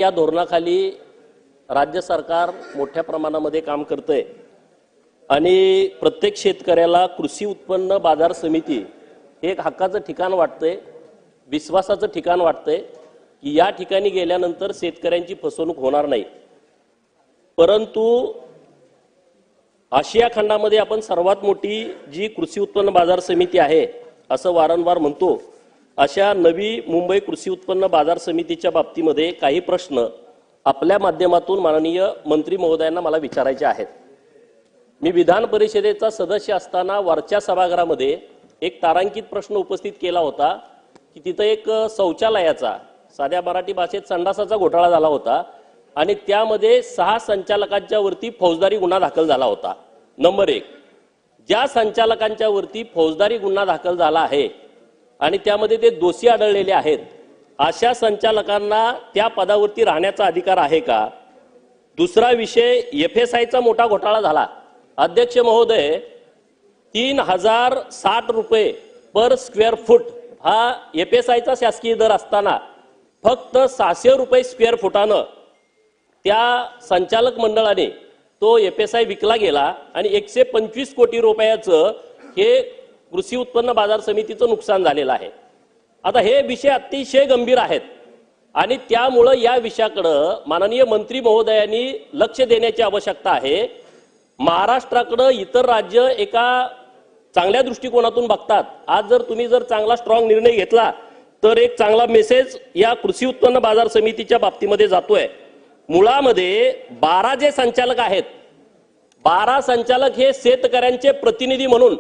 या धोरणाखाली राज्य सरकार मोठ्या प्रमाणामध्ये काम करतंय आणि प्रत्येक शेतकऱ्याला कृषी उत्पन्न बाजार समिती हे एक हक्काचं ठिकाण वाटतंय, विश्वासाचं ठिकाण वाटतंय की या ठिकाणी गेल्यानंतर शेतकऱ्यांची फसवणूक होणार नाही। परंतु आशिया खंडामध्ये आपण सर्वात मोठी जी कृषी उत्पन्न बाजार समिती आहे असं वारंवार म्हणतो, अशा नवी मुंबई कृषी उत्पन्न बाजार समितीच्या बाबतीमध्ये काही प्रश्न आपल्या माध्यमातून माननीय मंत्री महोदयांना मला विचारायचे आहेत। मी विधान परिषदेचा सदस्य असताना वरच्या सभागृहामध्ये एक तारांकित प्रश्न उपस्थित केला होता की तिथे एक शौचालयाचा, साध्या मराठी भाषेत संडासाचा घोटाळा झाला होता आणि त्यामध्ये 6 संचालकांच्या वरती फौजदारी गुन्हा दाखल झाला होता। नंबर 1, ज्या संचालकांच्या वरती फौजदारी गुन्हा दाखल झाला आहे आणि त्यामध्ये ते दोषी आढळलेले आहेत, अशा संचालकांना त्या पदावरती राहण्याचा अधिकार आहे का? दुसरा विषय, FSIचा मोठा घोटाळा झाला। अध्यक्ष महोदय, 3060 रुपये पर स्क्वेअर फूट हा FSIचा शासकीय दर असताना फक्त 600 रुपये स्क्वेअर फुटानं त्या संचालक मंडळाने तो FSI विकला गेला आणि 125 कोटी रुपयाचं हे कृषी उत्पन्न बाजार समितीचं नुकसान झालेलं आहे। आता हे विषय अतिशय गंभीर आहेत आणि त्यामुळे या विषयाकडे माननीय मंत्री महोदयांनी लक्ष देण्याची आवश्यकता आहे। महाराष्ट्राकडे इतर राज्य एका चांगल्या दृष्टिकोनातून बघतात। आज जर तुम्ही चांगला स्ट्रॉंग निर्णय घेतला तर एक चांगला मेसेज या कृषी उत्पन्न बाजार समितीच्या बाबतीमध्ये जातोय। मुळामध्ये 12 जे संचालक आहेत, 12 संचालक हे शेतकऱ्यांचे प्रतिनिधी म्हणून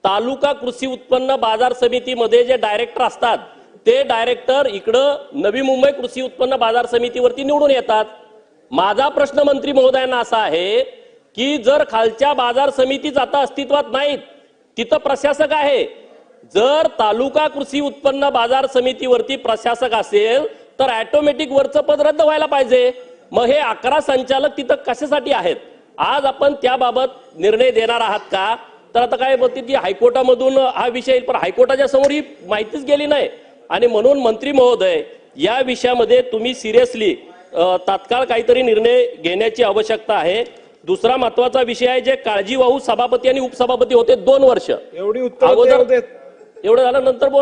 तालुका कृषी उत्पन्न बाजार समितीमध्ये जे डायरेक्टर असतात ते डायरेक्टर इकडं नवी मुंबई कृषी उत्पन्न बाजार समितीवरती निवडून येतात। माझा प्रश्न मंत्री महोदयांना असा आहे की जर खालच्या बाजार समितीच आता अस्तित्वात नाहीत, तिथं प्रशासक आहे, जर तालुका कृषी उत्पन्न बाजार समितीवरती प्रशासक असेल तर ऑटोमॅटिक वरचं पद रद्द व्हायला पाहिजे। मग हे 11 संचालक तिथं कशासाठी आहेत? आज आपण त्याबाबत निर्णय देणार आहात का? तर आता काय बोलते की हायकोर्टामधून हा विषय, पण हायकोर्टाच्या समोर ही माहितीच गेली नाही आणि म्हणून मंत्री महोदय या विषयामध्ये तुम्ही सिरियसली तात्काळ काहीतरी निर्णय घेण्याची आवश्यकता आहे। दुसरा महत्त्वाचा विषय आहे, जे काळजीवाहू सभापती आणि उपसभापती होते 2 वर्ष, एवढी उत्तर एवढं झालं नंतर बोला।